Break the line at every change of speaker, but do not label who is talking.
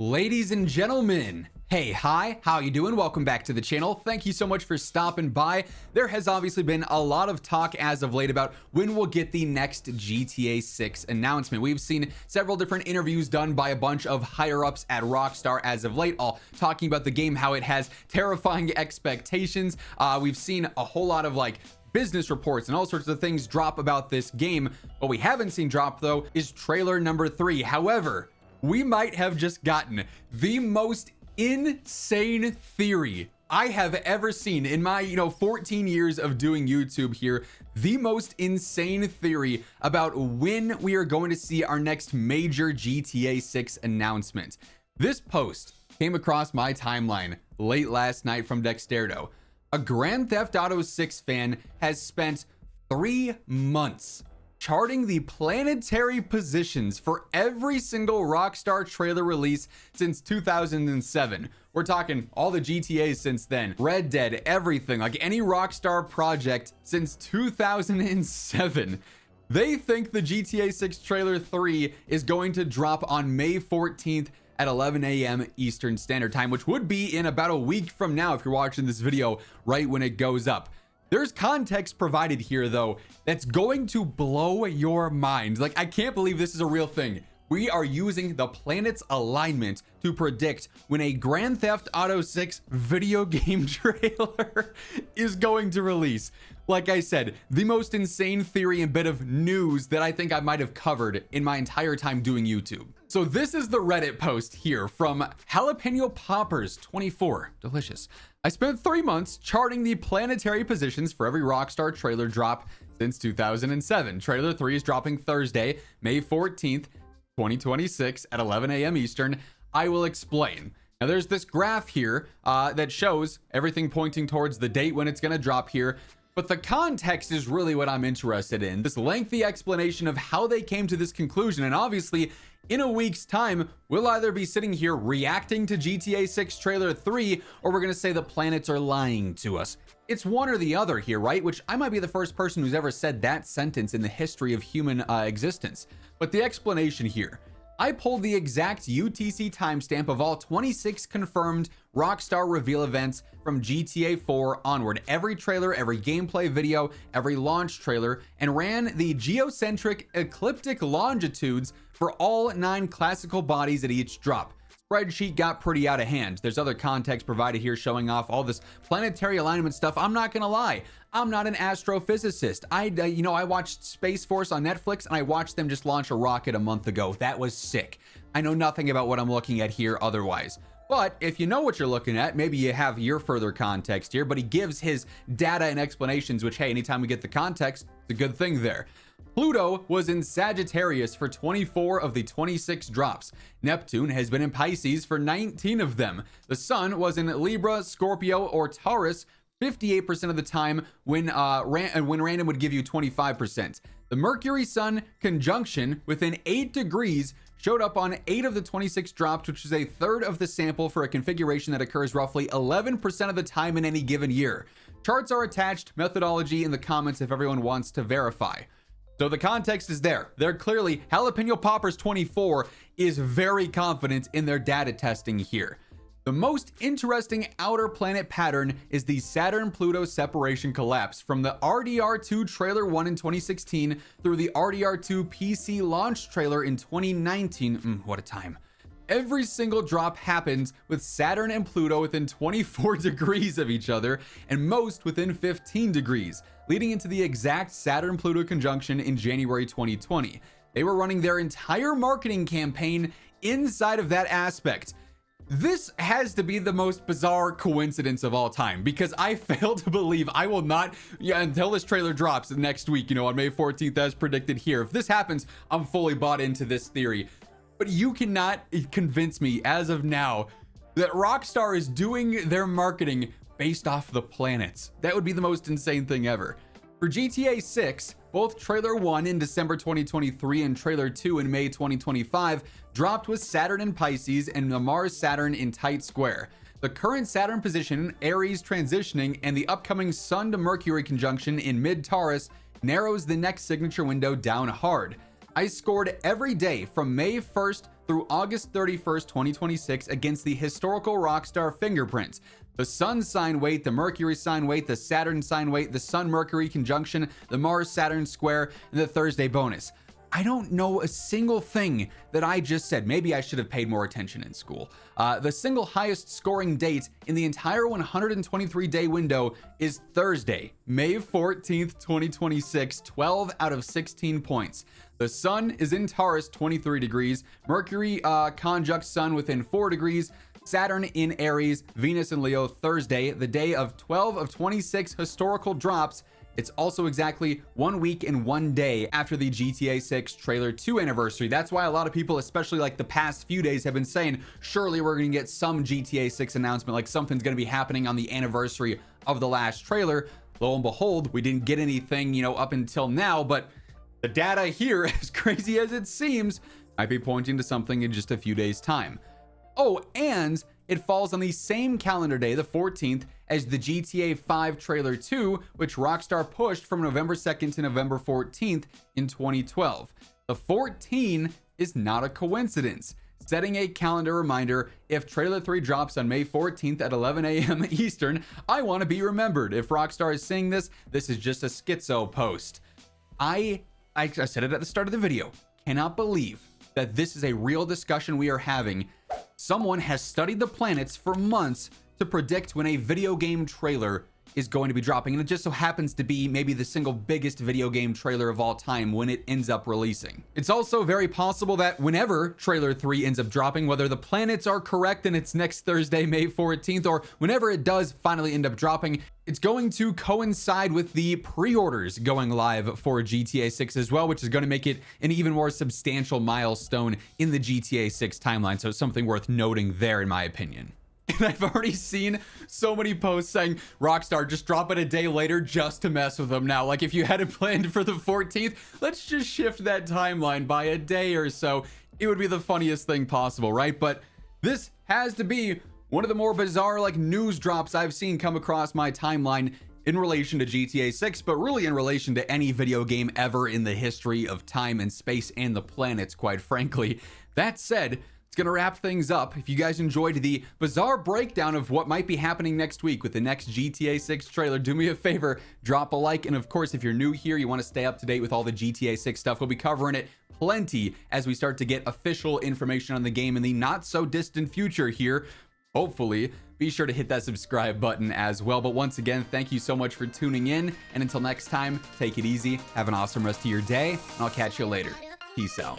Ladies and gentlemen, hey, hi, how you doing? Welcome back to the channel. Thank you so much for stopping by. There has obviously been a lot of talk as of late about when we'll get the next GTA 6 announcement. We've seen several different interviews done by a bunch of higher ups at Rockstar as of late, all talking about the game, how it has terrifying expectations. We've seen a whole lot of business reports and all sorts of things drop about this game. What we haven't seen drop though is trailer number 3. However, we might have just gotten the most insane theory I have ever seen in my 14 years of doing YouTube here. The most insane theory about when we are going to see our next major GTA 6 announcement. This post came across my timeline late last night from Dexterdo. A Grand Theft Auto 6 fan has spent 3 months charting the planetary positions for every single Rockstar trailer release since 2007. We're talking all the GTAs since then, Red Dead, everything, like any Rockstar project since 2007. They think the GTA 6 trailer 3 is going to drop on May 14th at 11 a.m. Eastern Standard Time, which would be in about a week from now if you're watching this video right when it goes up. There's context provided here though that's going to blow your mind. I can't believe this is a real thing. We are using the planet's alignment to predict when a Grand Theft Auto 6 video game trailer is going to release. Like I said, the most insane theory and bit of news that I think I might have covered in my entire time doing YouTube. So this is the Reddit post here from Jalapeno Poppers 24. Delicious. I spent 3 months charting the planetary positions for every Rockstar trailer drop since 2007. Trailer 3 is dropping Thursday, May 14th, 2026 at 11 a.m. Eastern. I will explain. Now there's this graph here that shows everything pointing towards the date when it's going to drop here. But the context is really what I'm interested in. This lengthy explanation of how they came to this conclusion. And obviously, in a week's time, we'll either be sitting here reacting to GTA 6 trailer 3, or we're going to say the planets are lying to us. It's one or the other here, right? Which I might be the first person who's ever said that sentence in the history of human existence. But the explanation here, I pulled the exact UTC timestamp of all 26 confirmed Rockstar reveal events from GTA 4 onward. Every trailer, every gameplay video, every launch trailer, and ran the geocentric ecliptic longitudes for all 9 classical bodies at each drop. Spreadsheet got pretty out of hand. There's other context provided here showing off all this planetary alignment stuff. I'm not gonna lie, I'm not an astrophysicist. I watched Space Force on Netflix and I watched them just launch a rocket a month ago. That was sick. I know nothing about what I'm looking at here otherwise. But if you know what you're looking at, maybe you have your further context here, but he gives his data and explanations, which, hey, anytime we get the context, it's a good thing there. Pluto was in Sagittarius for 24 of the 26 drops. Neptune has been in Pisces for 19 of them. The Sun was in Libra, Scorpio, or Taurus 58% of the time when random would give you 25%. The Mercury-Sun conjunction within 8 degrees showed up on 8 of the 26 drops, which is a third of the sample for a configuration that occurs roughly 11% of the time in any given year. Charts are attached, methodology in the comments if everyone wants to verify. So the context is there. They're clearly, Jalapeno Poppers 24 is very confident in their data testing here. The most interesting outer planet pattern is the Saturn-Pluto separation collapse from the RDR2 trailer 1 in 2016 through the RDR2 PC launch trailer in 2019. What a time. Every single drop happens with Saturn and Pluto within 24 degrees of each other, and most within 15 degrees, leading into the exact Saturn-Pluto conjunction in January 2020. They were running their entire marketing campaign inside of that aspect. This has to be the most bizarre coincidence of all time, because I fail to believe, I will not, until this trailer drops next week, on May 14th as predicted here. If this happens, I'm fully bought into this theory. But you cannot convince me as of now that Rockstar is doing their marketing based off the planets. That would be the most insane thing ever. For GTA 6, both trailer 1 in December 2023 and trailer 2 in May 2025 dropped with Saturn in Pisces and the Mars-Saturn in tight square. The current Saturn position, Aries transitioning, and the upcoming Sun to Mercury conjunction in mid-Taurus narrows the next signature window down hard. I scored every day from May 1st through August 31st, 2026 against the historical Rockstar fingerprints. The Sun sign weight, the Mercury sign weight, the Saturn sign weight, the Sun-Mercury conjunction, the Mars-Saturn square, and the Thursday bonus. I don't know a single thing that I just said. Maybe I should have paid more attention in school. The single highest scoring date in the entire 123-day window is Thursday, May 14th, 2026, 12 out of 16 points. The Sun is in Taurus, 23 degrees. Mercury conjunct Sun within 4 degrees. Saturn in Aries, Venus in Leo, Thursday, the day of 12 of 26 historical drops. It's also exactly 1 week and 1 day after the GTA 6 trailer 2 anniversary. That's why a lot of people, especially like the past few days, have been saying, surely we're going to get some GTA 6 announcement, like something's going to be happening on the anniversary of the last trailer. Lo and behold, we didn't get anything, up until now, but the data here, as crazy as it seems, might be pointing to something in just a few days' time. Oh, and it falls on the same calendar day, the 14th, as the GTA 5 trailer 2, which Rockstar pushed from November 2nd to November 14th in 2012. The 14 is not a coincidence. Setting a calendar reminder, if trailer 3 drops on May 14th at 11 a.m. Eastern, I want to be remembered. If Rockstar is seeing this, this is just a schizo post. I said it at the start of the video. Cannot believe that this is a real discussion we are having. Someone has studied the planets for months to predict when a video game trailer is going to be dropping, and it just so happens to be maybe the single biggest video game trailer of all time when it ends up releasing. It's also very possible that whenever trailer 3 ends up dropping, whether the planets are correct and it's next Thursday, May 14th, or whenever it does finally end up dropping, it's going to coincide with the pre-orders going live for GTA 6 as well, which is going to make it an even more substantial milestone in the GTA 6 timeline. So something worth noting there, in my opinion. And I've already seen so many posts saying, Rockstar, just drop it a day later just to mess with them. Now, like, if you had it planned for the 14th, let's just shift that timeline by a day or so. It would be the funniest thing possible, right? But this has to be one of the more bizarre, like, news drops I've seen come across my timeline in relation to GTA 6, but really in relation to any video game ever in the history of time and space and the planets, quite frankly. That said, it's going to wrap things up. If you guys enjoyed the bizarre breakdown of what might be happening next week with the next GTA 6 trailer, do me a favor, drop a like. And of course, if you're new here, you want to stay up to date with all the GTA 6 stuff, we'll be covering it plenty as we start to get official information on the game in the not so distant future here. Hopefully, be sure to hit that subscribe button as well. But once again, thank you so much for tuning in. And until next time, take it easy. Have an awesome rest of your day, and I'll catch you later. Peace out.